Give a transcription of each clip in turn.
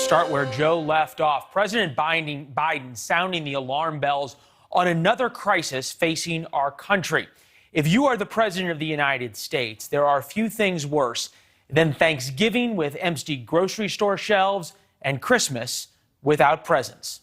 Start where Joe left off. President Biden sounding the alarm bells on another crisis facing our country. If you are the president of the United States, there are few things worse than Thanksgiving with empty grocery store shelves and Christmas without presents.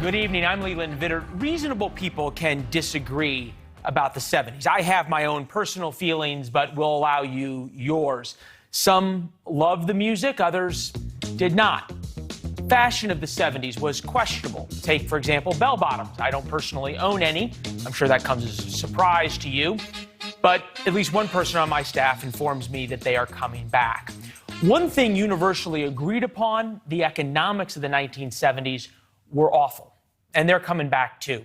Good evening, I'm Leland Vittert. Reasonable people can disagree about the 70s. I have my own personal feelings, but will allow you yours. Some loved the music, others did not. Fashion of the 70s was questionable. Take, for example, bell-bottoms. I don't personally own any. I'm sure that comes as a surprise to you. But at least one person on my staff informs me that they are coming back. One thing universally agreed upon, the economics of the 1970s were awful. And they're coming back, too.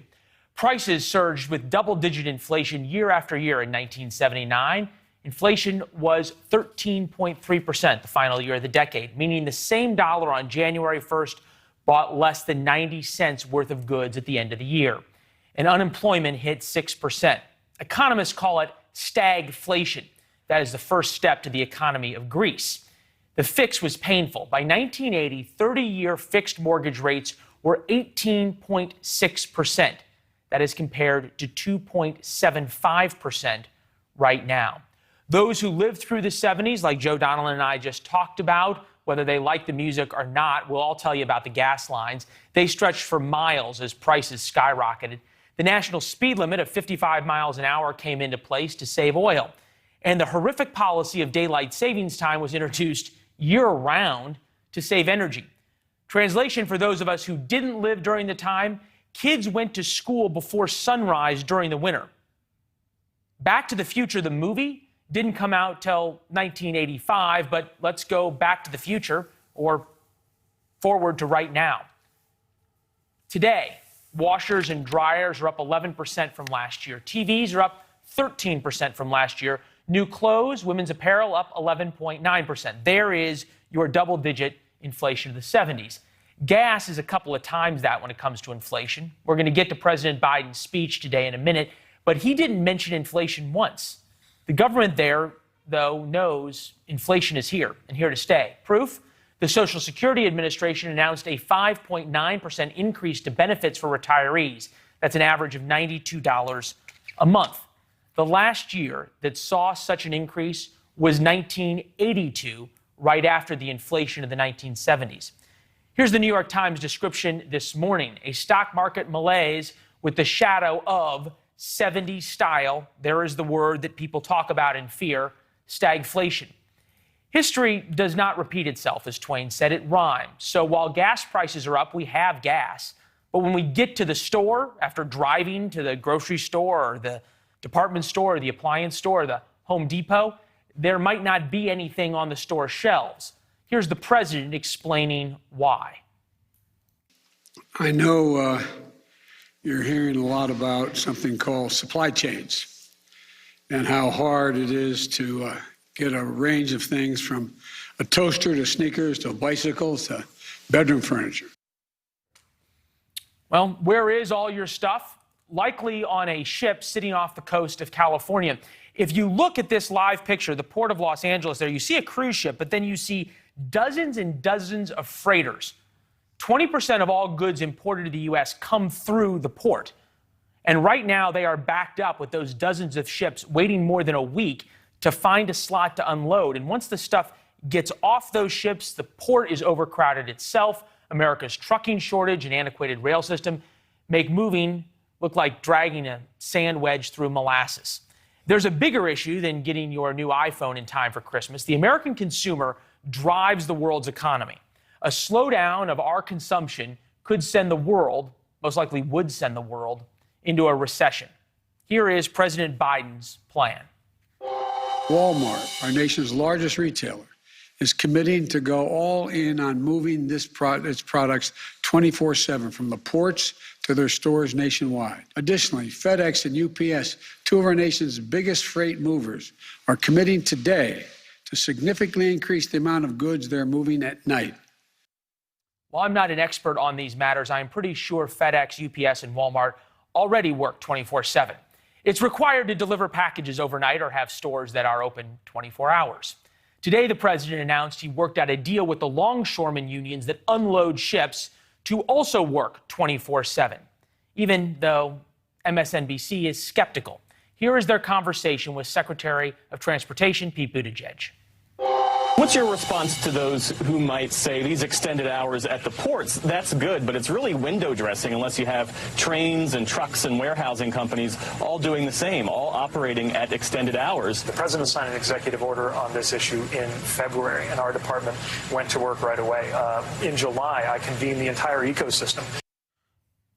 Prices surged with double-digit inflation year after year in 1979. Inflation was 13.3% the final year of the decade, meaning the same dollar on January 1st bought less than 90 cents worth of goods at the end of the year. And unemployment hit 6%. Economists call it stagflation. That is the first step to the economy of Greece. The fix was painful. By 1980, 30-year fixed mortgage rates were 18.6%. That is compared to 2.75% right now. Those who lived through the 70s, like Joe Donnellan and I just talked about, whether they like the music or not, will all tell you about the gas lines. They stretched for miles as prices skyrocketed. The national speed limit of 55 miles an hour came into place to save oil. And the horrific policy of daylight savings time was introduced year-round to save energy. Translation for those of us who didn't live during the time, kids went to school before sunrise during the winter. Back to the Future, the movie, didn't come out till 1985, but let's go back to the future or forward to right now. Today, washers and dryers are up 11% from last year. TVs are up 13% from last year. New clothes, women's apparel up 11.9%. There is your double-digit inflation of the 70s. Gas is a couple of times that when it comes to inflation. We're going to get to President Biden's speech today in a minute, but he didn't mention inflation once. The government there, though, knows inflation is here and here to stay. Proof? The Social Security Administration announced a 5.9% increase to benefits for retirees. That's an average of $92 a month. The last year that saw such an increase was 1982, right after the inflation of the 1970s. Here's the New York Times description this morning. A stock market malaise with the shadow of 70s style. There is the word that people talk about in fear, stagflation. History does not repeat itself, as Twain said. It rhymes. So while gas prices are up, we have gas. But when we get to the store, after driving to the grocery store or the department store or the appliance store or the Home Depot, there might not be anything on the store shelves. Here's the president explaining why. I know you're hearing a lot about something called supply chains and how hard it is to get a range of things from a toaster to sneakers to bicycles to bedroom furniture. Well, where is all your stuff? Likely on a ship sitting off the coast of California. If you look at this live picture, the port of Los Angeles there, you see a cruise ship, but then you see dozens and dozens of freighters. 20% of all goods imported to the U.S. come through the port. And right now they are backed up with those dozens of ships waiting more than a week to find a slot to unload. And once the stuff gets off those ships, the port is overcrowded itself. America's trucking shortage and antiquated rail system make moving look like dragging a sand wedge through molasses. There's a bigger issue than getting your new iPhone in time for Christmas. The American consumer drives the world's economy. A slowdown of our consumption could send the world, most likely would send the world, into a recession. Here is President Biden's plan. Walmart, our nation's largest retailer, is committing to go all in on moving its products 24/7 from the ports to their stores nationwide. Additionally, FedEx and UPS, two of our nation's biggest freight movers, are committing today to significantly increase the amount of goods they're moving at night. While I'm not an expert on these matters, I am pretty sure FedEx, UPS, and Walmart already work 24/7. It's required to deliver packages overnight or have stores that are open 24 hours. Today, the president announced he worked out a deal with the longshoremen unions that unload ships to also work 24/7, even though MSNBC is skeptical. Here is their conversation with Secretary of Transportation Pete Buttigieg. What's your response to those who might say these extended hours at the ports, that's good, but it's really window dressing unless you have trains and trucks and warehousing companies all doing the same, all operating at extended hours? The president signed an executive order on this issue in February, and our department went to work right away. In July, I convened the entire ecosystem.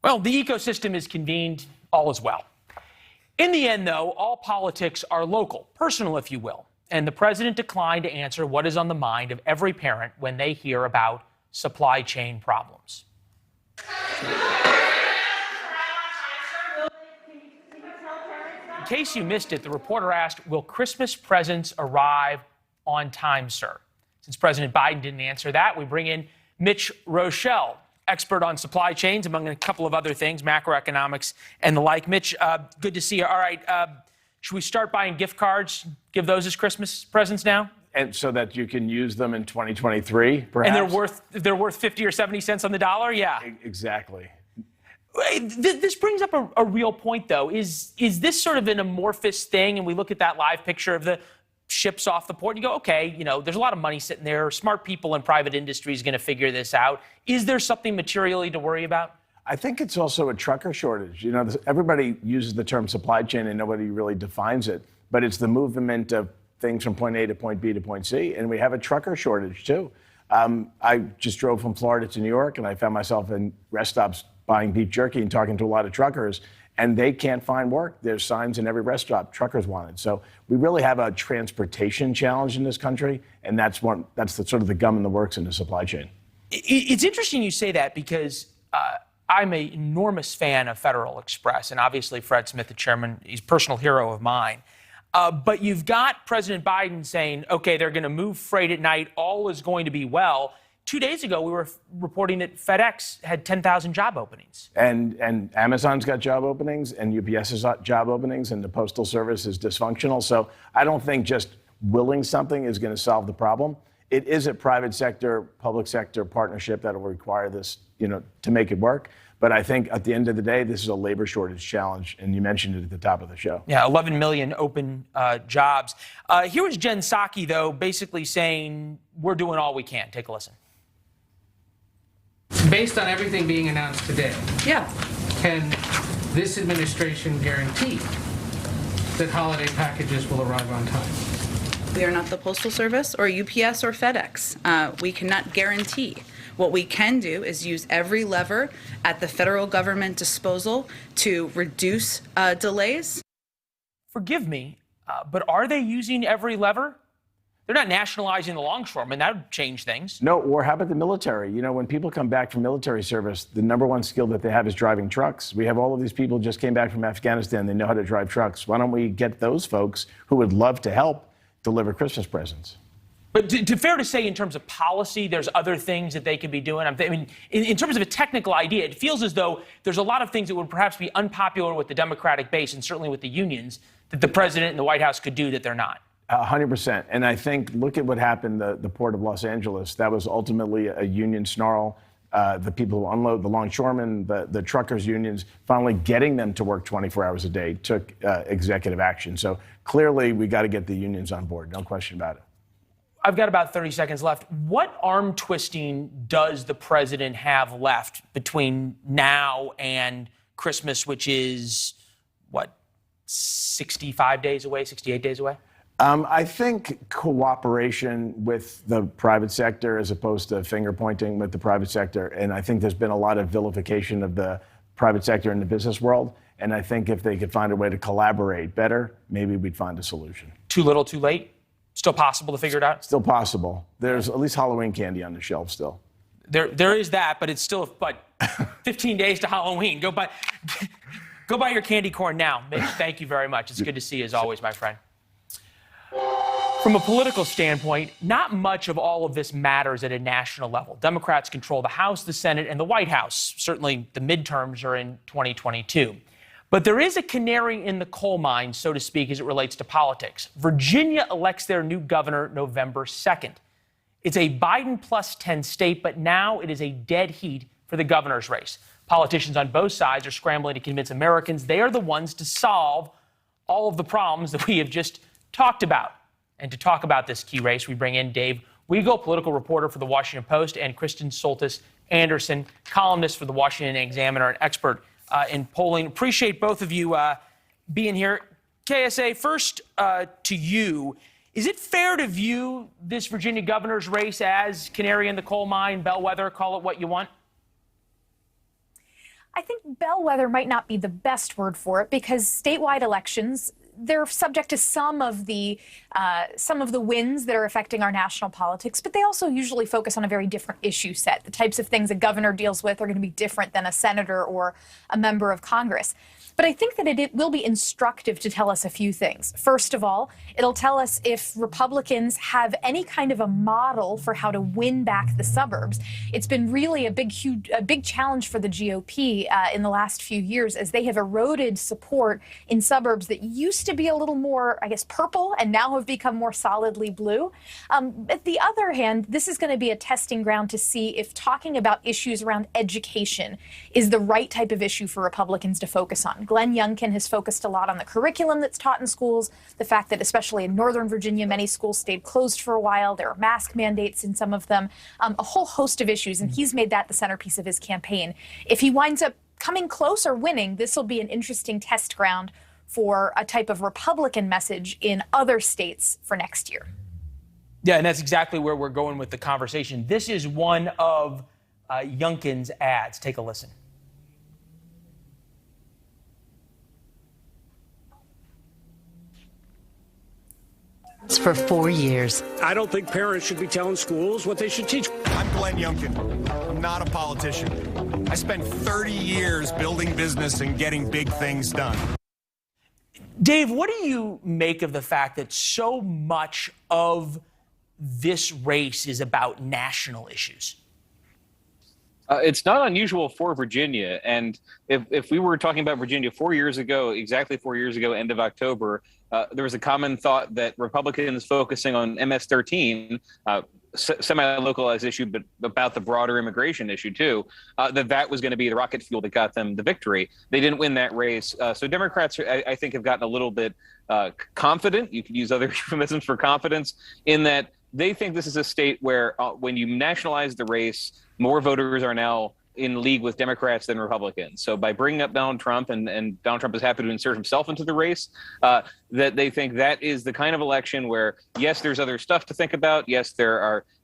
Well, the ecosystem is convened, all is well. In the end, though, all politics are local, personal, if you will. And the president declined to answer what is on the mind of every parent when they hear about supply chain problems. In case you missed it, the reporter asked, will Christmas presents arrive on time, sir? Since President Biden didn't answer that, we bring in Mitch Rochelle, expert on supply chains, among a couple of other things, macroeconomics and the like. Mitch, good to see you. All right. Should we start buying gift cards, give those as Christmas presents now? And so that you can use them in 2023, perhaps? And they're worth 50 or 70 cents on the dollar? Yeah. Exactly. This brings up a real point, though. Is this sort of an amorphous thing? And we look at that live picture of the ships off the port and you go, okay, there's a lot of money sitting there. Smart people in private industry is going to figure this out. Is there something materially to worry about? I think it's also a trucker shortage. Everybody uses the term supply chain and nobody really defines it, but it's the movement of things from point A to point B to point C, and we have a trucker shortage too. I just drove from Florida to New York, and I found myself in rest stops buying beef jerky and talking to a lot of truckers, and they can't find work. There's signs in every rest stop, truckers wanted. So we really have a transportation challenge in this country, and that's the sort of the gum in the works in the supply chain. It's interesting you say that because I'm an enormous fan of Federal Express, and obviously Fred Smith, the chairman, he's a personal hero of mine. But you've got President Biden saying, okay, they're going to move freight at night. All is going to be well. 2 days ago, we were reporting that FedEx had 10,000 job openings. And Amazon's got job openings, and UPS has got job openings, and the Postal Service is dysfunctional. So I don't think just willing something is going to solve the problem. It is a private sector, public sector partnership that will require this, to make it work. But I think at the end of the day, this is a labor shortage challenge, and you mentioned it at the top of the show. Yeah, 11 million open jobs. Here was Jen Psaki, though, basically saying we're doing all we can. Take a listen. Based on everything being announced today, can this administration guarantee that holiday packages will arrive on time? We are not the Postal Service or UPS or FedEx. We cannot guarantee. What we can do is use every lever at the federal government disposal to reduce delays. Forgive me, but are they using every lever? They're not nationalizing the longshoremen. That would change things. No, or how about the military? When people come back from military service, the number one skill that they have is driving trucks. We have all of these people who just came back from Afghanistan. They know how to drive trucks. Why don't we get those folks who would love to help deliver Christmas presents? But fair to say, in terms of policy, there's other things that they could be doing. In terms of a technical idea, it feels as though there's a lot of things that would perhaps be unpopular with the Democratic base and certainly with the unions that the president and the White House could do that they're not. 100%. And I think, look at what happened, the Port of Los Angeles. That was ultimately a union snarl. The people who unload, the longshoremen, the truckers unions, finally getting them to work 24 hours a day took executive action. So clearly, we got to get the unions on board. No question about it. I've got about 30 seconds left. What arm twisting does the president have left between now and Christmas, which is, 65 days away, 68 days away? I think cooperation with the private sector as opposed to finger pointing with the private sector. And I think there's been a lot of vilification of the private sector in the business world. And I think if they could find a way to collaborate better, maybe we'd find a solution. Too little, too late? Still possible to figure it out? Still possible. There's at least Halloween candy on the shelf still. There is that, but it's still 15 days to Halloween. Go buy your candy corn now. Mitch, thank you very much. It's good to see you as always, my friend. From a political standpoint, not much of all of this matters at a national level. Democrats control the House, the Senate, and the White House. Certainly, the midterms are in 2022. But there is a canary in the coal mine, so to speak, as it relates to politics. Virginia elects their new governor November 2nd. It's a Biden plus 10 state, but now it is a dead heat for the governor's race. Politicians on both sides are scrambling to convince Americans they are the ones to solve all of the problems that we have just talked about. And to talk about this key race, we bring in Dave Weigel, political reporter for The Washington Post, and Kristen Soltis Anderson, columnist for The Washington Examiner and expert in polling. Appreciate both of you being here. KSA, first to you. Is it fair to view this Virginia governor's race as canary in the coal mine, bellwether, call it what you want? I think bellwether might not be the best word for it, because statewide elections, they're subject to some of the winds that are affecting our national politics, but they also usually focus on a very different issue set. The types of things a governor deals with are going to be different than a senator or a member of Congress. But I think that it will be instructive to tell us a few things. First of all, it'll tell us if Republicans have any kind of a model for how to win back the suburbs. It's been really a big challenge for the GOP in the last few years, as they have eroded support in suburbs that used to be a little more, I guess, purple and now have become more solidly blue. At the other hand, this is going to be a testing ground to see if talking about issues around education is the right type of issue for Republicans to focus on. Glenn Youngkin has focused a lot on the curriculum that's taught in schools, the fact that especially in Northern Virginia, many schools stayed closed for a while. There are mask mandates in some of them, a whole host of issues, and he's made that the centerpiece of his campaign. If he winds up coming close or winning, this will be an interesting test ground for a type of Republican message in other states for next year. Yeah, and that's exactly where we're going with the conversation. This is one of Youngkin's ads. Take a listen. For 4 years. I don't think parents should be telling schools what they should teach. I'm Glenn Youngkin. I'm not a politician. I spent 30 years building business and getting big things done. Dave, what do you make of the fact that so much of this race is about national issues? It's not unusual for Virginia. And if we were talking about Virginia 4 years ago, exactly 4 years ago, end of October, there was a common thought that Republicans focusing on MS-13, semi-localized issue, but about the broader immigration issue too, that was going to be the rocket fuel that got them the victory. They didn't win that race. So Democrats, I think, have gotten a little bit confident. You could use other euphemisms for confidence, in that they think this is a state where when you nationalize the race, more voters are now in league with Democrats than Republicans. So by bringing up Donald Trump, and Donald Trump is happy to insert himself into the race, that they think that is the kind of election where, yes, there's other stuff to think about. Yes,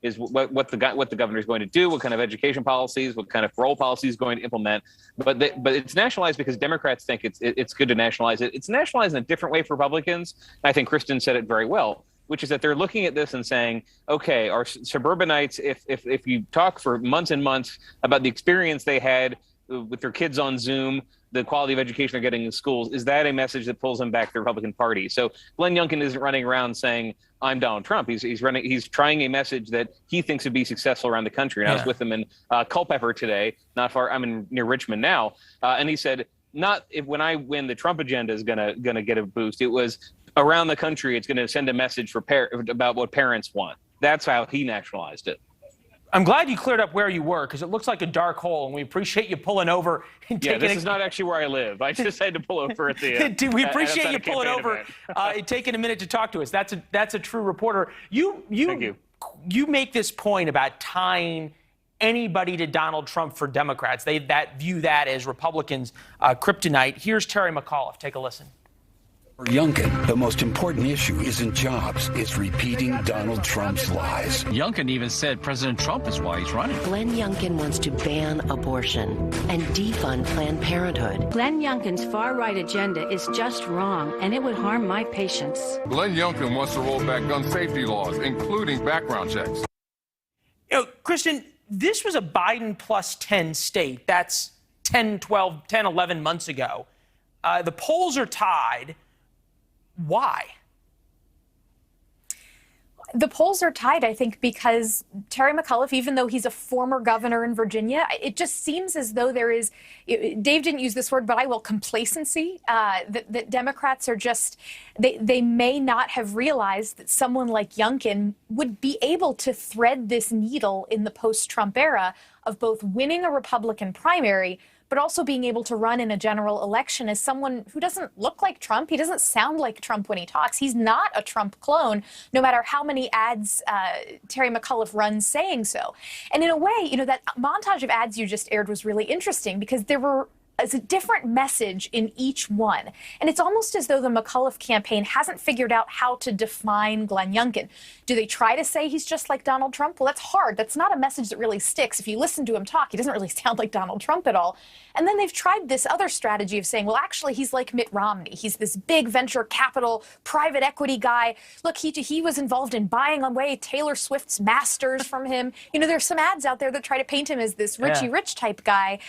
is what the governor is going to do, what kind of education policies, what kind of parole policies is going to implement. But it's nationalized because Democrats think it's good to nationalize it. It's nationalized in a different way for Republicans. I think Kristen said it very well, which is that they're looking at this and saying, okay, our suburbanites, if you talk for months and months about the experience they had with their kids on Zoom, the quality of education they're getting in schools, is that a message that pulls them back to the Republican Party? So Glenn Youngkin isn't running around saying, I'm Donald Trump. He's trying a message that he thinks would be successful around the country. And I was with him in Culpeper today, not far, I'm near Richmond now. And he said, when I win, the Trump agenda is gonna get a boost. It was around the country, it's going to send a message about what parents want. That's how he nationalized it. I'm glad you cleared up where you were, because it looks like a dark hole, and we appreciate you pulling over and taking this is not actually where I live. I just had to pull over at the we appreciate you pulling over and taking a minute to talk to us. That's a true reporter. Thank you. You make this point about tying anybody to Donald Trump for Democrats. They view that as Republicans' kryptonite. Here's Terry McAuliffe. Take a listen. For Youngkin, the most important issue isn't jobs, it's repeating Donald Trump's lies. Youngkin even said President Trump is why he's running. Glenn Youngkin wants to ban abortion and defund Planned Parenthood. Glenn Youngkin's far-right agenda is just wrong, and it would harm my patients. Glenn Youngkin wants to roll back gun safety laws, including background checks. Kristen, this was a Biden plus 10 state. That's 10, 11 months ago. The polls are tied. Why? The polls are tied, I think, because Terry McAuliffe, even though he's a former governor in Virginia, it just seems as though there is, Dave didn't use this word, but I will, complacency, that Democrats are just, they may not have realized that someone like Youngkin would be able to thread this needle in the post-Trump era of both winning a Republican primary, but also being able to run in a general election as someone who doesn't look like Trump. He doesn't sound like Trump when he talks. He's not a Trump clone, no matter how many ads Terry McAuliffe runs saying so. And in a way, you know, that montage of ads you just aired was really interesting because there were a different message in each one. And it's almost as though the McAuliffe campaign hasn't figured out how to define Glenn Youngkin. Do they try to say he's just like Donald Trump? Well, that's hard. That's not a message that really sticks. If you listen to him talk, he doesn't really sound like Donald Trump at all. And then they've tried this other strategy of saying, well, actually, he's like Mitt Romney. He's this big venture capital, private equity guy. Look, he was involved in buying away Taylor Swift's masters from him. You know, there's some ads out there that try to paint him as this Richie Rich type guy.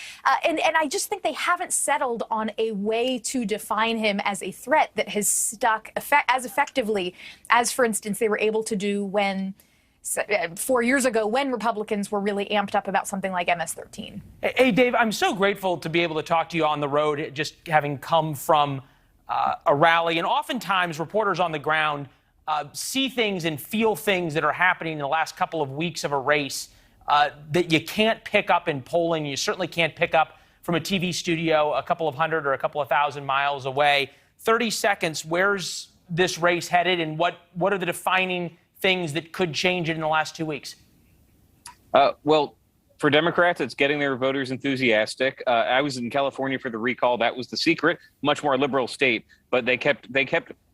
And I just think they haven't settled on a way to define him as a threat that has stuck as effectively as, for instance, they were able to do when 4 years ago when Republicans were really amped up about something like MS-13. Hey, Dave, I'm so grateful to be able to talk to you on the road, just having come from a rally. And oftentimes reporters on the ground see things and feel things that are happening in the last couple of weeks of a race that you can't pick up in polling. You certainly can't pick up from a TV studio a couple of hundred or a couple of thousand miles away. 30 seconds, where's this race headed, and what are the defining things that could change it in the last 2 weeks? Well, for Democrats, it's getting their voters enthusiastic. I was in California for the recall. That was the secret. Much more liberal state, but they kept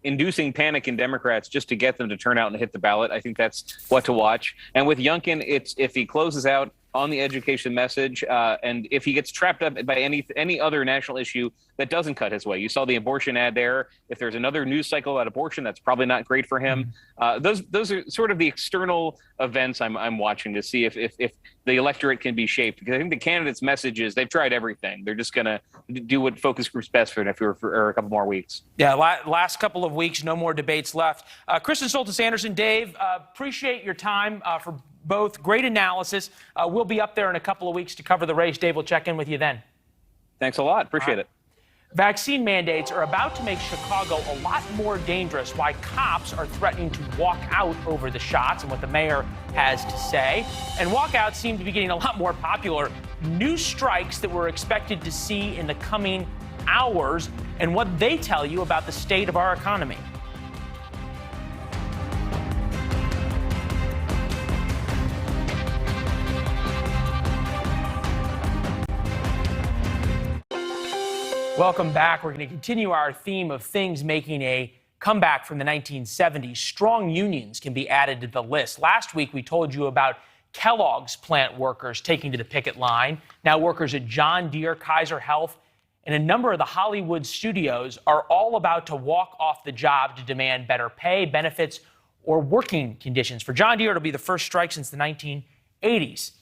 inducing panic in Democrats just to get them to turn out and hit the ballot. I think that's what to watch. And with Youngkin, it's if he closes out on the education message, and if he gets trapped up by any other national issue that doesn't cut his way. You saw the abortion ad there. If there's another news cycle about abortion, that's probably not great for him. Those are sort of the external events I'm watching to see if the electorate can be shaped. Because I think the candidates' messages, they've tried everything. They're just going to do what focus group's best for a couple more weeks. Yeah, last couple of weeks, no more debates left. Kristen Soltis-Anderson, Dave, appreciate your time for both. Great analysis. We'll be up there in a couple of weeks to cover the race. Dave, we'll check in with you then. Thanks a lot. Appreciate it. Vaccine mandates are about to make Chicago a lot more dangerous. Why cops are threatening to walk out over the shots and what the mayor has to say. And walkouts seem to be getting a lot more popular. New strikes that we're expected to see in the coming hours and what they tell you about the state of our economy. Welcome back. We're going to continue our theme of things making a comeback from the 1970s. Strong unions can be added to the list. Last week, we told you about Kellogg's plant workers taking to the picket line. Now workers at John Deere, Kaiser Health, and a number of the Hollywood studios are all about to walk off the job to demand better pay, benefits, or working conditions. For John Deere, it'll be the first strike since the 1980s.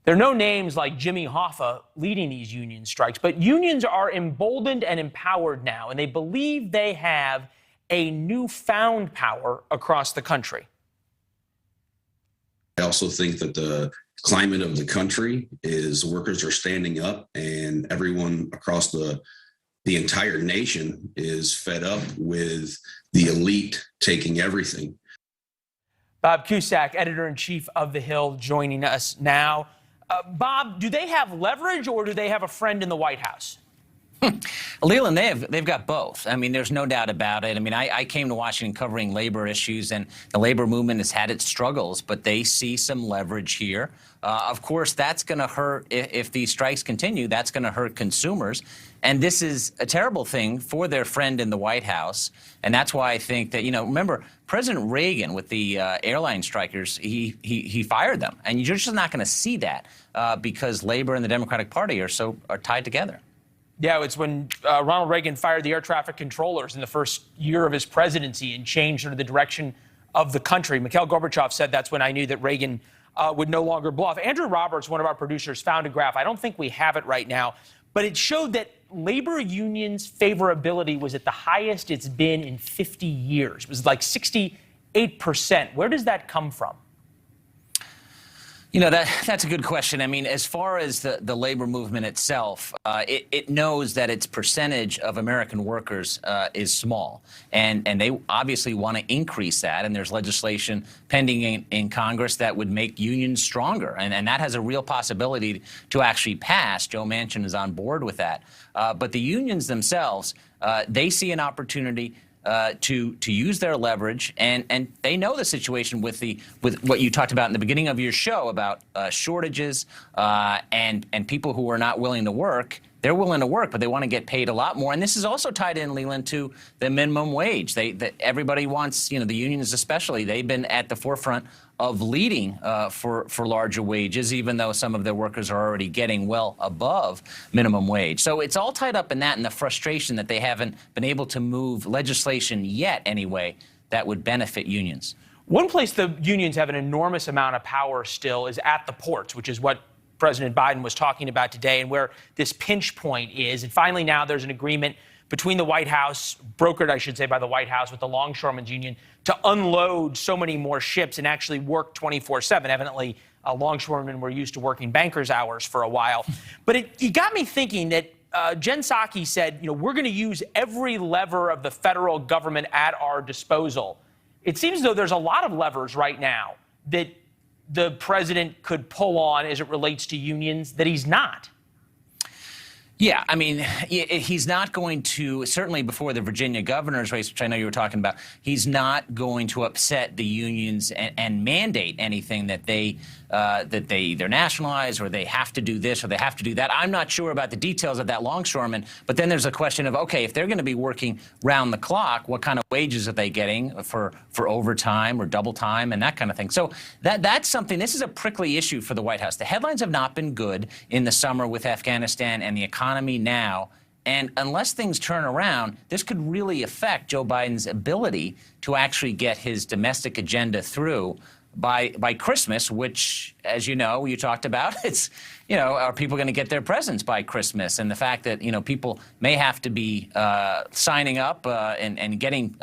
There are no names like Jimmy Hoffa leading these union strikes, but unions are emboldened and empowered now, and they believe they have a newfound power across the country. I also think that the climate of the country is workers are standing up, and everyone across the entire nation is fed up with the elite taking everything. Bob Cusack, editor-in-chief of The Hill, joining us now. Bob, do they have leverage or do they have a friend in the White House? Leland, they've got both. I mean, there's no doubt about it. I mean, I came to Washington covering labor issues, and the labor movement has had its struggles, but they see some leverage here. Of course, that's going to hurt if these strikes continue. That's going to hurt consumers. And this is a terrible thing for their friend in the White House. And that's why I think that, remember, President Reagan with the airline strikers, he fired them. And you're just not going to see that because labor and the Democratic Party are tied together. Yeah, it's when Ronald Reagan fired the air traffic controllers in the first year of his presidency and changed the direction of the country. Mikhail Gorbachev said that's when I knew that Reagan would no longer bluff. Andrew Roberts, one of our producers, found a graph. I don't think we have it right now, but it showed that labor unions' favorability was at the highest it's been in 50 years. It was like 68%. 8%. Where does that come from? You know, that's a good question. I mean, as far as the labor movement itself, it knows that its percentage of American workers is small, and they obviously want to increase that. And there's legislation pending in Congress that would make unions stronger, and that has a real possibility to actually pass. Joe Manchin is on board with that. But the unions themselves, they see an opportunity to use their leverage, and they know the situation with what you talked about in the beginning of your show about shortages and people who are not willing to work. They're willing to work, but they want to get paid a lot more. And this is also tied in, Leland, to the minimum wage. Everybody wants, the unions especially, they've been at the forefront of leading for larger wages, even though some of their workers are already getting well above minimum wage. So it's all tied up in that and the frustration that they haven't been able to move legislation yet, anyway, that would benefit unions. One place the unions have an enormous amount of power still is at the ports, which is what President Biden was talking about today and where this pinch point is. And finally, now there's an agreement between the White House, brokered, I should say, by the White House with the Longshoremen's Union, to unload so many more ships and actually work 24/7. Evidently, longshoremen were used to working bankers' hours for a while. But it got me thinking that Jen Psaki said, we're going to use every lever of the federal government at our disposal. It seems as though there's a lot of levers right now that the president could pull on as it relates to unions that he's not. Yeah, I mean, he's not going to, certainly before the Virginia governor's race, which I know you were talking about, he's not going to upset the unions and mandate anything that they either nationalize or they have to do this or they have to do that. I'm not sure about the details of that longshoreman, but then there's a question of, okay, if they're going to be working round the clock, what kind of wages are they getting for overtime or double time and that kind of thing? So that's something, this is a prickly issue for the White House. The headlines have not been good in the summer with Afghanistan and the economy now, and unless things turn around, this could really affect Joe Biden's ability to actually get his domestic agenda through by Christmas, which, as you know, you talked about, it's, are people going to get their presents by Christmas? And the fact that, people may have to be signing up and getting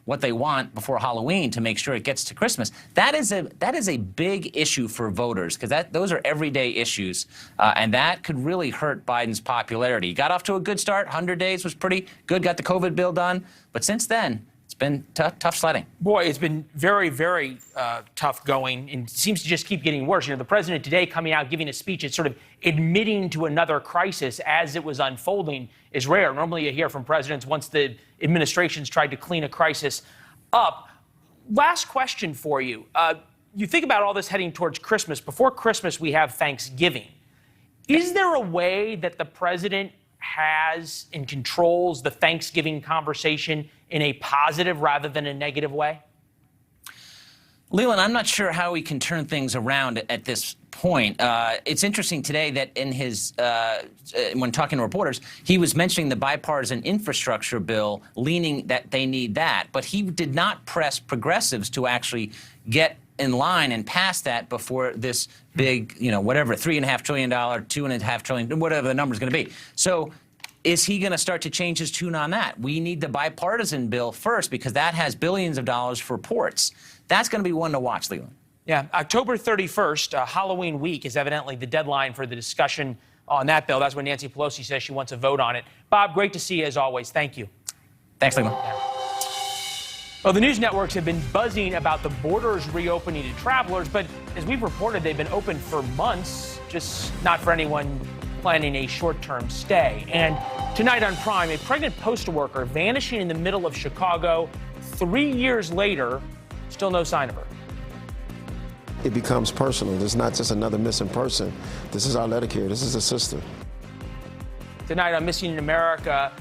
what they want before Halloween to make sure it gets to Christmas. That is a big issue for voters, because those are everyday issues, and that could really hurt Biden's popularity. He got off to a good start. 100 days was pretty good, got the COVID bill done. But since then, it's been tough sledding. Boy, it's been very, very tough going, and seems to just keep getting worse. The president today coming out, giving a speech, it's sort of admitting to another crisis as it was unfolding is rare. Normally you hear from presidents once the administration's tried to clean a crisis up. Last question for you. You think about all this heading towards Christmas. Before Christmas, we have Thanksgiving. Is there a way that the president has and controls the Thanksgiving conversation in a positive rather than a negative way? Leland, I'm not sure how we can turn things around at this point. It's interesting today that in his, when talking to reporters, he was mentioning the bipartisan infrastructure bill, leaning that they need that, but he did not press progressives to actually get in line and pass that before this big, whatever, $3.5 trillion, $2.5 trillion, whatever the number is going to be. So is he going to start to change his tune on that? We need the bipartisan bill first, because that has billions of dollars for ports. That's going to be one to watch, Leland. Yeah, October 31st, Halloween week, is evidently the deadline for the discussion on that bill. That's when Nancy Pelosi says she wants a vote on it. Bob, great to see you as always. Thank you. Thanks, Leland. Well, the news networks have been buzzing about the borders reopening to travelers, but as we've reported, they've been open for months, just not for anyone planning a short-term stay. And tonight on Prime, a pregnant postal worker vanishing in the middle of Chicago. 3 years later, still no sign of her. It becomes personal. It's not just another missing person. This is our letter carrier. This is a sister. Tonight on Missing in America,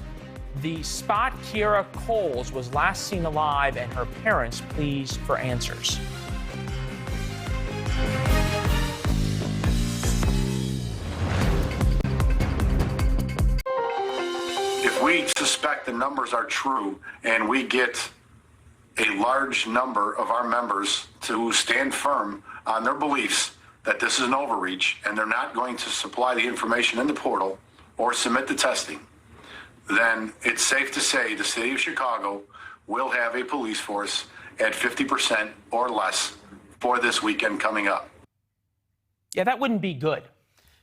the spot Kiera Coles was last seen alive, and her parents pleas for answers. If we suspect the numbers are true and we get a large number of our members to stand firm on their beliefs that this is an overreach and they're not going to supply the information in the portal or submit the testing, then it's safe to say the city of Chicago will have a police force at 50% or less for this weekend coming up. Yeah, that wouldn't be good.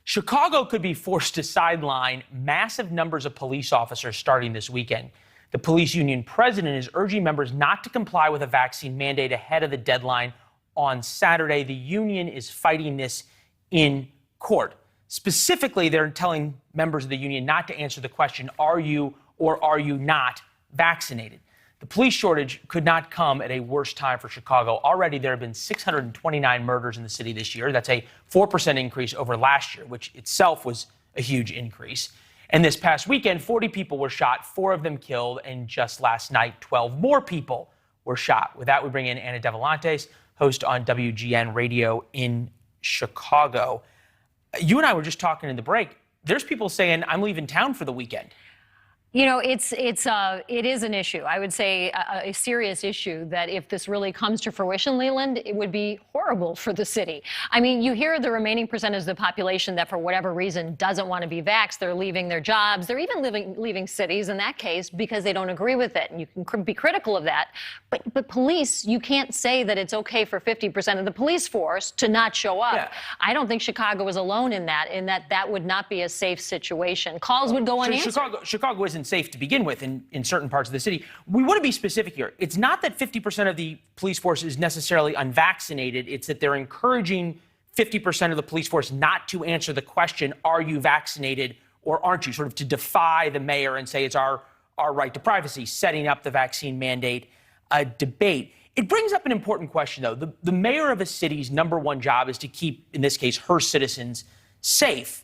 Chicago could be forced to sideline massive numbers of police officers starting this weekend. The police union president is urging members not to comply with a vaccine mandate ahead of the deadline on Saturday. The union is fighting this in court. Specifically, they're telling members of the union not to answer the question, are you or are you not vaccinated? The police shortage could not come at a worse time for Chicago. Already, there have been 629 murders in the city this year. That's a 4% increase over last year, which itself was a huge increase. And this past weekend, 40 people were shot, 4 of them killed, and just last night, 12 more people were shot. With that, we bring in Anna Devolantes, host on WGN Radio in Chicago. You and I were just talking in the break. There's people saying, I'm leaving town for the weekend. You know, it is an issue. I would say a serious issue that if this really comes to fruition, Leland, it would be horrible for the city. I mean, you hear the remaining percentage of the population that for whatever reason doesn't want to be vaxxed. They're leaving their jobs. They're even leaving cities in that case because they don't agree with it. And you can be critical of that. But police, you can't say that it's okay for 50% of the police force to not show up. Yeah. I don't think Chicago is alone in that would not be a safe situation. Calls would go unanswered. Chicago isn't safe to begin with in certain parts of the city. We want to be specific here. It's not that 50% of the police force is necessarily unvaccinated. It's that they're encouraging 50% of the police force not to answer the question, are you vaccinated or aren't you? Sort of to defy the mayor and say it's our right to privacy, setting up the vaccine mandate debate. It brings up an important question, though. The mayor of a city's number one job is to keep, in this case, her citizens safe.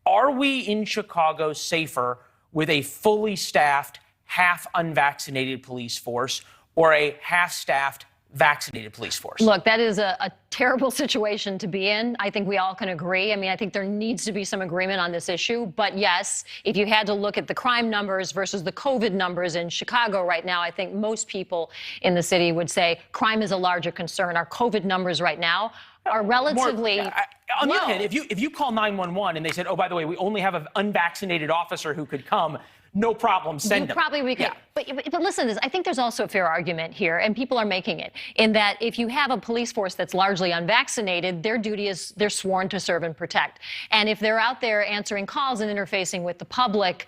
Are we in Chicago safer with a fully staffed, half unvaccinated police force or a half-staffed vaccinated police force? Look, that is a terrible situation to be in. I think we all can agree. I mean, I think there needs to be some agreement on this issue. But yes, if you had to look at the crime numbers versus the COVID numbers in Chicago right now, I think most people in the city would say crime is a larger concern. Our COVID numbers right now are relatively on the other hand, if you call 911 and they said, oh, by the way, we only have an unvaccinated officer who could come, no problem, send them. Probably could. Yeah. But listen, I think there's also a fair argument here, and people are making it, in that if you have a police force that's largely unvaccinated, their duty is they're sworn to serve and protect. And if they're out there answering calls and interfacing with the public,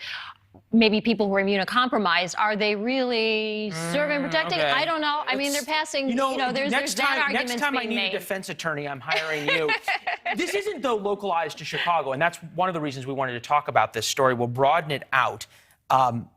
maybe people who are immunocompromised, are they really serving and protecting? Okay. I don't know. I mean, they're passing, there's that argument. Next time I need a defense attorney, I'm hiring you. This isn't, though, localized to Chicago, and that's one of the reasons we wanted to talk about this story. We'll broaden it out.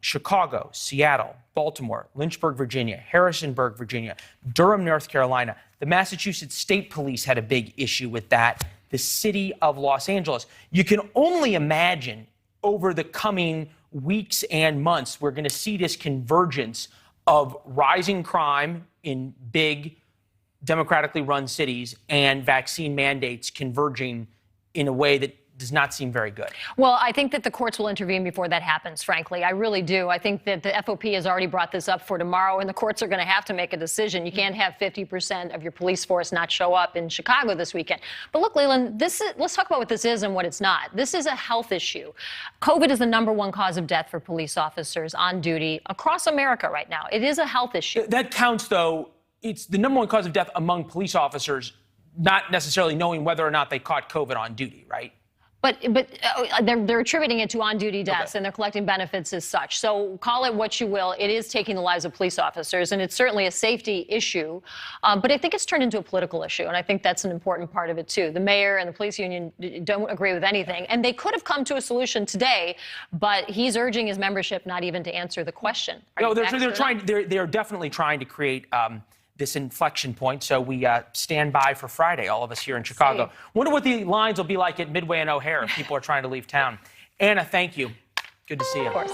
Chicago, Seattle, Baltimore, Lynchburg, Virginia, Harrisonburg, Virginia, Durham, North Carolina. The Massachusetts State Police had a big issue with that. The city of Los Angeles. You can only imagine over the coming weeks and months, we're going to see this convergence of rising crime in big democratically run cities and vaccine mandates converging in a way that does not seem very good. Well, I think that the courts will intervene before that happens, frankly. I really do. I think that the FOP has already brought this up for tomorrow, and the courts are going to have to make a decision. You can't have 50% of your police force not show up in Chicago this weekend. But look, Leland, let's talk about what this is and what it's not. This is a health issue. COVID is the #1 cause of death for police officers on duty across America right now. It is a health issue. That counts, though. It's the #1 cause of death among police officers, not necessarily knowing whether or not they caught COVID on duty, right? But they're attributing it to on-duty deaths, and they're collecting benefits as such. So call it what you will. It is taking the lives of police officers, and it's certainly a safety issue. But I think it's turned into a political issue, and I think that's an important part of it, too. The mayor and the police union don't agree with anything, and they could have come to a solution today, but he's urging his membership not even to answer the question. No, they're definitely trying to create this inflection point. So we stand by for Friday, all of us here in Chicago. Wonder what the lines will be like at Midway and O'Hare if people are trying to leave town. Anna, thank you. Good to see you. Of course.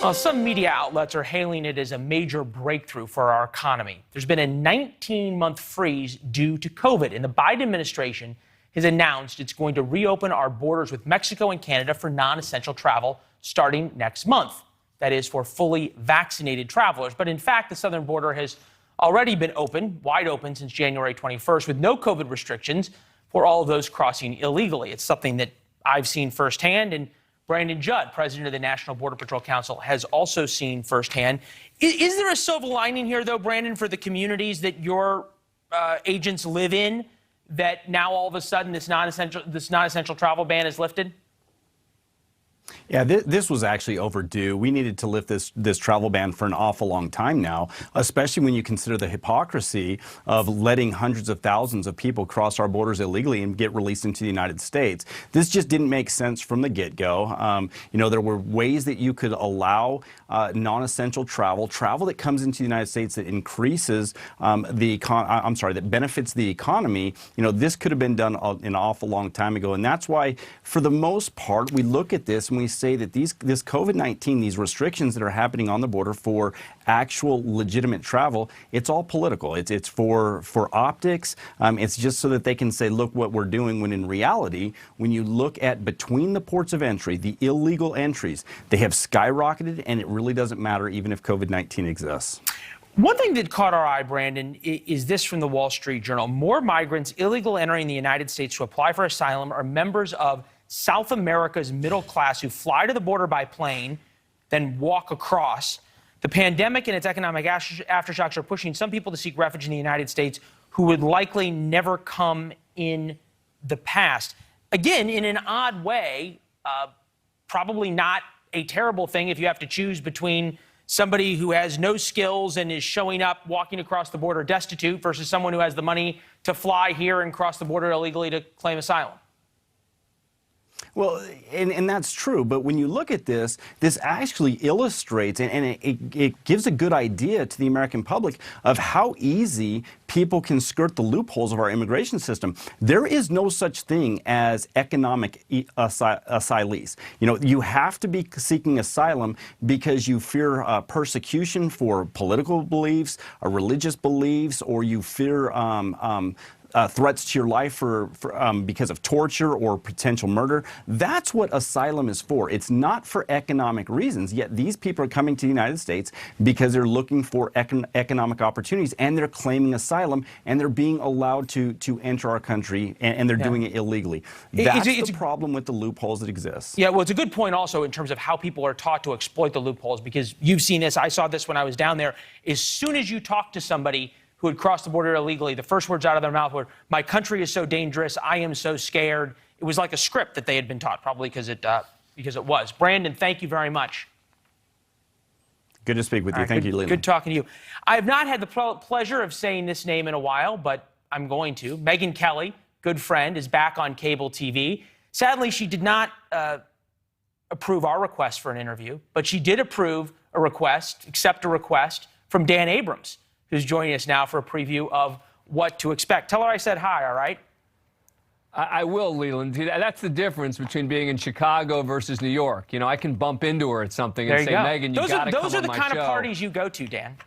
Well, some media outlets are hailing it as a major breakthrough for our economy. There's been a 19-month freeze due to COVID, and the Biden administration has announced it's going to reopen our borders with Mexico and Canada for non-essential travel starting next month. That is for fully vaccinated travelers. But in fact, the southern border has already been wide open since January 21st with no COVID restrictions for all of those crossing illegally. It's something that I've seen firsthand and Brandon Judd, president of the National Border Patrol Council, has also seen firsthand. Is there a silver lining here, though, Brandon, for the communities that your agents live in, that now all of a sudden this non-essential travel ban is lifted? Yeah, this was actually overdue. We needed to lift this travel ban for an awful long time now, especially when you consider the hypocrisy of letting hundreds of thousands of people cross our borders illegally and get released into the United States. This just didn't make sense from the get-go. You know, there were ways that you could allow non-essential travel that comes into the United States that increases that benefits the economy. You know, this could have been done an awful long time ago, and that's why, for the most part, we look at this and we say that this COVID-19, these restrictions that are happening on the border for actual legitimate travel, it's all political. It's for optics. It's just so that they can say, look what we're doing, when in reality, when you look at between the ports of entry, the illegal entries, they have skyrocketed, and it really doesn't matter even if COVID-19 exists. One thing that caught our eye, Brandon, is this from the Wall Street Journal. More migrants illegal entering the United States to apply for asylum are members of South America's middle class who fly to the border by plane, then walk across. The pandemic and its economic aftershocks are pushing some people to seek refuge in the United States who would likely never come in the past. Again, in an odd way, probably not a terrible thing if you have to choose between somebody who has no skills and is showing up walking across the border destitute versus someone who has the money to fly here and cross the border illegally to claim asylum. Well, and that's true, but when you look at this actually illustrates and it gives a good idea to the American public of how easy people can skirt the loopholes of our immigration system. There is no such thing as economic asylees. You know, you have to be seeking asylum because you fear persecution for political beliefs, or religious beliefs, or you fear threats to your life because of torture or potential murder. That's what asylum is for. It's not for economic reasons, yet these people are coming to the United States because they're looking for economic opportunities, and they're claiming asylum, and they're being allowed to enter our country, and they're doing it illegally. That's the problem with the loopholes that exist. Yeah, well, it's a good point also in terms of how people are taught to exploit the loopholes, because you've seen this. I saw this when I was down there. As soon as you talk to somebody who had crossed the border illegally, the first words out of their mouth were, "My country is so dangerous. I am so scared." It was like a script that they had been taught, probably because it was. Brandon, thank you very much. Good to speak with you. Thank you, Leland. Good talking to you. I have not had the pleasure of saying this name in a while, but I'm going to. Megyn Kelly, good friend, is back on cable TV. Sadly, she did not approve our request for an interview, but she did accept a request from Dan Abrams, who's joining us now for a preview of what to expect. Tell her I said hi, all right? I will, Leland. That's the difference between being in Chicago versus New York. You know, I can bump into her at something and say, Megyn, you got to come on my show. Those are the kind of parties you go to, Dan.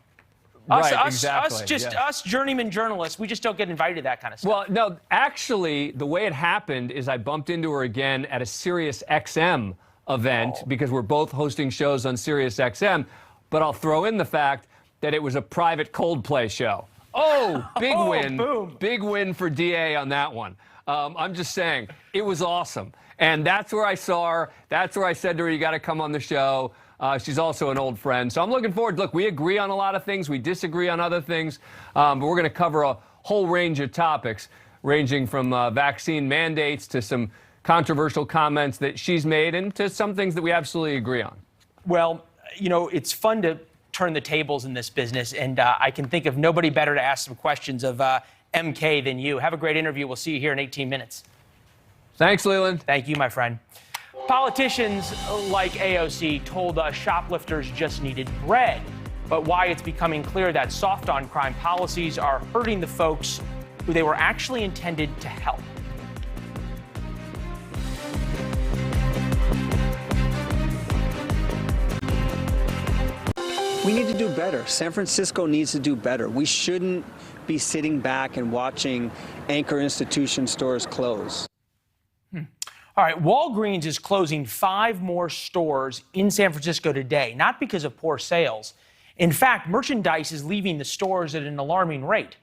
Exactly. Us journeyman journalists, we just don't get invited to that kind of stuff. Well, no, actually, the way it happened is I bumped into her again at a Sirius XM event because we're both hosting shows on Sirius XM. But I'll throw in the fact that it was a private Coldplay show. Oh, big win. Boom. Big win for DA on that one. I'm just saying, it was awesome. And that's where I saw her. That's where I said to her, you got to come on the show. She's also an old friend. So I'm looking forward. Look, we agree on a lot of things. We disagree on other things. But we're going to cover a whole range of topics, ranging from vaccine mandates to some controversial comments that she's made and to some things that we absolutely agree on. Well, you know, it's fun to turn the tables in this business, and I can think of nobody better to ask some questions of MK than you. Have a great interview. We'll see you here in 18 minutes. Thanks, Leland. Thank you, my friend. Politicians like AOC told us shoplifters just needed bread, but why it's becoming clear that soft on crime policies are hurting the folks who they were actually intended to help. We need to do better. San Francisco needs to do better. We shouldn't be sitting back and watching anchor institution stores close. All right, Walgreens is closing 5 more stores in San Francisco today, not because of poor sales. In fact, merchandise is leaving the stores at an alarming rate.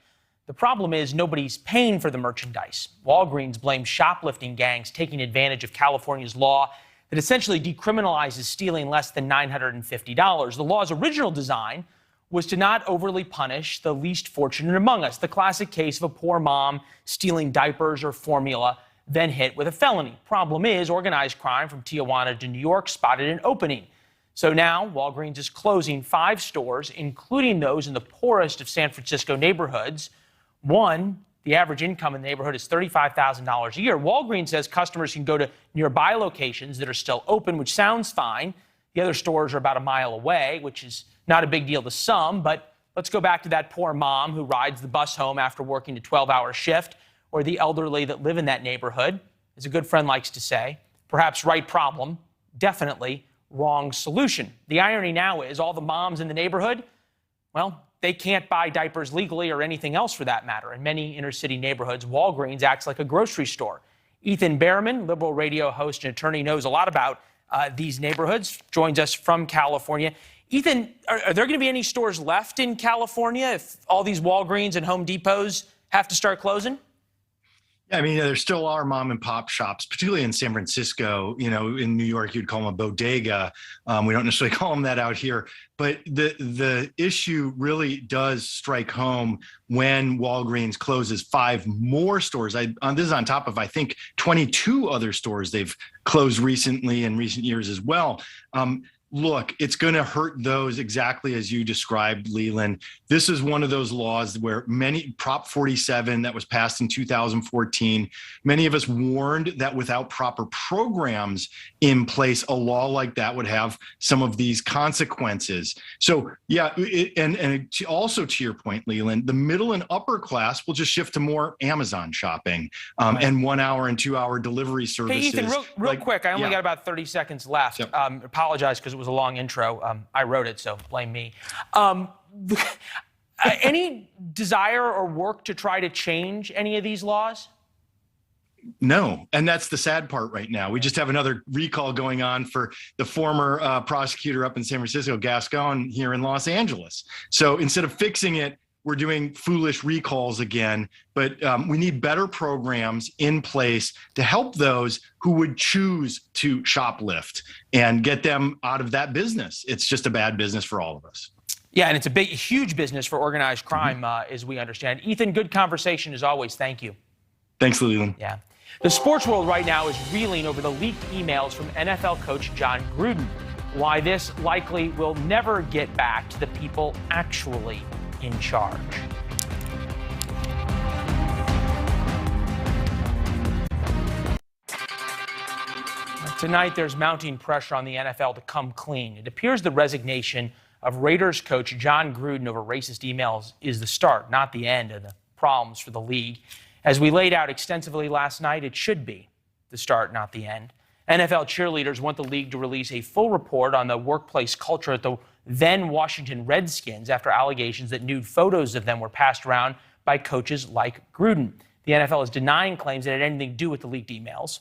The problem is nobody's paying for the merchandise. Walgreens blames shoplifting gangs taking advantage of California's law that essentially decriminalizes stealing less than $950. The law's original design was to not overly punish the least fortunate among us, the classic case of a poor mom stealing diapers or formula, then hit with a felony. Problem is, organized crime from Tijuana to New York spotted an opening. So now Walgreens is closing 5 stores, including those in the poorest of San Francisco neighborhoods. One, the average income in the neighborhood is $35,000 a year. Walgreens says customers can go to nearby locations that are still open, which sounds fine. The other stores are about a mile away, which is not a big deal to some. But let's go back to that poor mom who rides the bus home after working a 12-hour shift, or the elderly that live in that neighborhood. As a good friend likes to say, perhaps right problem, definitely wrong solution. The irony now is all the moms in the neighborhood, well, they can't buy diapers legally or anything else for that matter. In many inner city neighborhoods, Walgreens acts like a grocery store. Ethan Behrman, liberal radio host and attorney, knows a lot about these neighborhoods, joins us from California. Ethan, are there going to be any stores left in California if all these Walgreens and Home Depots have to start closing? I mean, there still are mom and pop shops, particularly in San Francisco. You know, in New York, you'd call them a bodega. We don't necessarily call them that out here. But the issue really does strike home when Walgreens closes 5 more stores. This is on top of, I think, 22 other stores they've closed recently in recent years as well. Look, it's going to hurt those exactly as you described, Leland. This is one of those laws where Prop 47 that was passed in 2014, many of us warned that without proper programs in place, a law like that would have some of these consequences. So, yeah, also to your point, Leland, the middle and upper class will just shift to more Amazon shopping and 1 hour and 2 hour delivery services. Hey, Ethan, real quick, I only got about 30 seconds left. Yep. Apologize because it was a long intro. I wrote it, so blame me. Any desire or work to try to change any of these laws? No, and that's the sad part right now. We just have another recall going on for the former prosecutor up in San Francisco, Gascon, here in Los Angeles. So instead of fixing it, we're doing foolish recalls again, but we need better programs in place to help those who would choose to shoplift and get them out of that business. It's just a bad business for all of us. Yeah, and it's a huge business for organized crime, as we understand. Ethan, good conversation as always. Thank you. Thanks, Leland. Yeah. The sports world right now is reeling over the leaked emails from NFL coach John Gruden. Why this likely will never get back to the people actually in charge. Tonight, there's mounting pressure on the NFL to come clean. It appears the resignation of Raiders coach John Gruden over racist emails is the start, not the end of the problems for the league. As we laid out extensively last night, it should be the start, not the end. NFL cheerleaders want the league to release a full report on the workplace culture at the then Washington Redskins after allegations that nude photos of them were passed around by coaches like Gruden. The NFL is denying claims that it had anything to do with the leaked emails,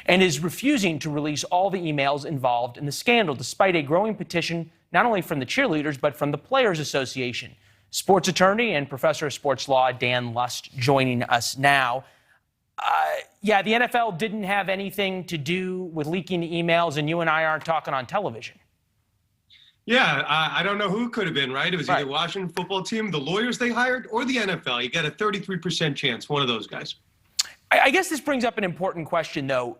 and is refusing to release all the emails involved in the scandal, despite a growing petition not only from the cheerleaders, but from the Players Association. Sports attorney and professor of sports law Dan Lust joining us now. The NFL didn't have anything to do with leaking the emails, and you and I aren't talking on television. Yeah, I don't know who could have been, right? It was either Washington football team, the lawyers they hired, or the NFL. You got a 33% chance, one of those guys. I guess this brings up an important question, though.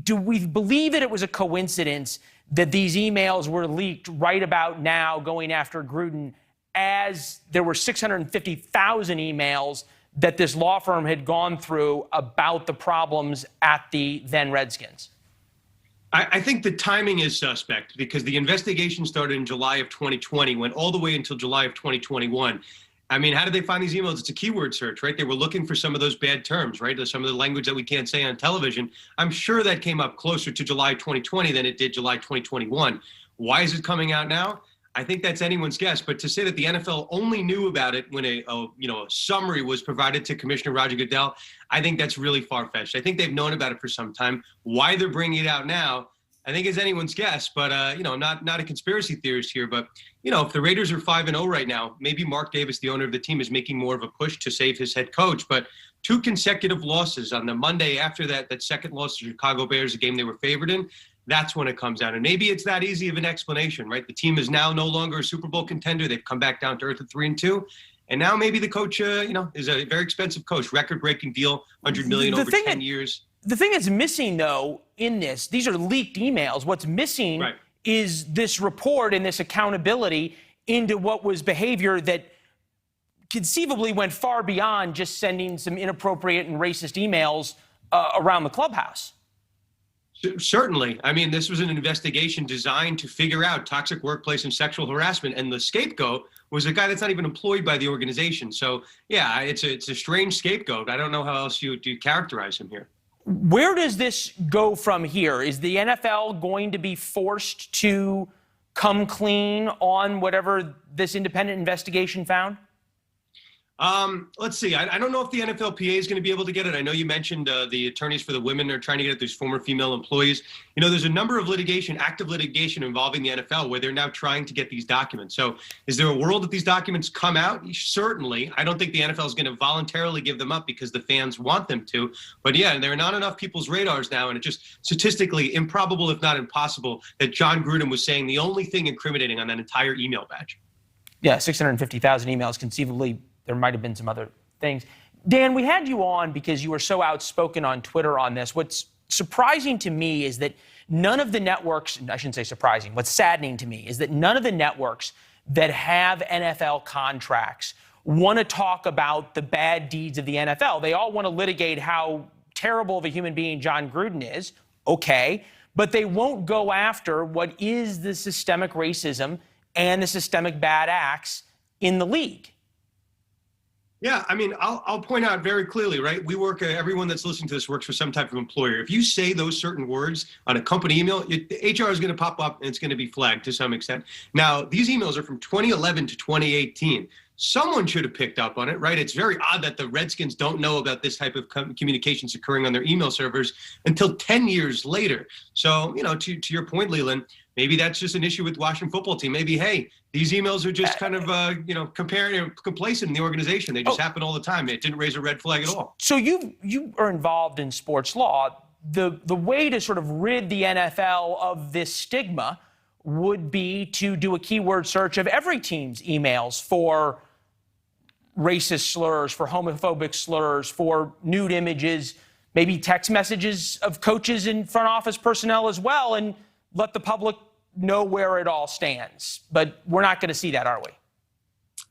Do we believe that it was a coincidence that these emails were leaked right about now going after Gruden, as there were 650,000 emails that this law firm had gone through about the problems at the then Redskins? I think the timing is suspect because the investigation started in July of 2020, went all the way until July of 2021. I mean, how did they find these emails? It's a keyword search, right? They were looking for some of those bad terms, right? Some of the language that we can't say on television. I'm sure that came up closer to July 2020 than it did July 2021. Why is it coming out now? I think that's anyone's guess. But to say that the NFL only knew about it when a summary was provided to Commissioner Roger Goodell, I think that's really far-fetched. I think they've known about it for some time. Why they're bringing it out now, I think it's anyone's guess, but I'm not a conspiracy theorist here. But if the Raiders are 5-0 right now, maybe Mark Davis, the owner of the team, is making more of a push to save his head coach. But 2 consecutive losses on the Monday after that second loss to Chicago Bears, a game they were favored in. That's when it comes down. And maybe it's that easy of an explanation, right? The team is now no longer a Super Bowl contender. They've come back down to earth at 3-2. And now maybe the coach, is a very expensive coach, record-breaking deal, $100 million over 10 years. The thing that's missing, though, in this, these are leaked emails. What's missing is this report and this accountability into what was behavior that conceivably went far beyond just sending some inappropriate and racist emails around the clubhouse. Certainly. I mean, this was an investigation designed to figure out toxic workplace and sexual harassment, and the scapegoat was a guy that's not even employed by the organization. So, yeah, it's a strange scapegoat. I don't know how else you characterize him here. Where does this go from here? Is the NFL going to be forced to come clean on whatever this independent investigation found? Let's see. I don't know if the NFLPA is going to be able to get it. I know you mentioned the attorneys for the women are trying to get it. There's former female employees. There's a number of active litigation involving the NFL where they're now trying to get these documents. So is there a world that these documents come out? Certainly. I don't think the NFL is going to voluntarily give them up because the fans want them to. But yeah, there are not enough people's radars now. And it's just statistically improbable, if not impossible, that John Gruden was saying the only thing incriminating on that entire email batch. Yeah, 650,000 emails. Conceivably, there might have been some other things. Dan, we had you on because you were so outspoken on Twitter on this. What's surprising to me is that none of the networks, I shouldn't say surprising, what's saddening to me is that none of the networks that have NFL contracts want to talk about the bad deeds of the NFL. They all want to litigate how terrible of a human being John Gruden is, okay, but they won't go after what is the systemic racism and the systemic bad acts in the league. Yeah, I mean, I'll point out very clearly, right? We work, everyone that's listening to this works for some type of employer. If you say those certain words on a company email, HR is going to pop up and it's going to be flagged to some extent. Now, these emails are from 2011 to 2018. Someone should have picked up on it, right? It's very odd that the Redskins don't know about this type of communications occurring on their email servers until 10 years later. So, to your point, Leland, maybe that's just an issue with the Washington football team. Maybe, hey, these emails are just kind of, complacent in the organization. They just happen all the time. It didn't raise a red flag at all. So you are involved in sports law. The way to sort of rid the NFL of this stigma would be to do a keyword search of every team's emails for racist slurs, for homophobic slurs, for nude images, maybe text messages of coaches and front office personnel as well, and let the public know where it all stands. But we're not going to see that, are we?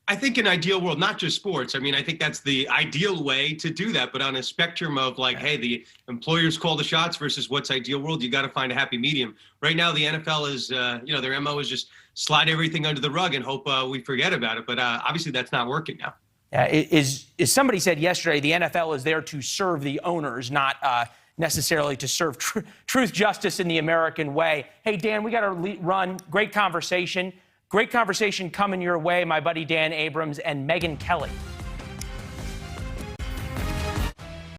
I think in ideal world, not just sports. I mean, I think that's the ideal way to do that. But on a spectrum of hey, the employers call the shots versus what's ideal world, you got to find a happy medium. Right now, the NFL is, their MO is just slide everything under the rug and hope we forget about it. But obviously, that's not working now. Is somebody said yesterday, the NFL is there to serve the owners, not necessarily to serve truth, justice in the American way. Hey, Dan, we got to run. Great conversation. Great conversation coming your way, my buddy Dan Abrams and Megyn Kelly.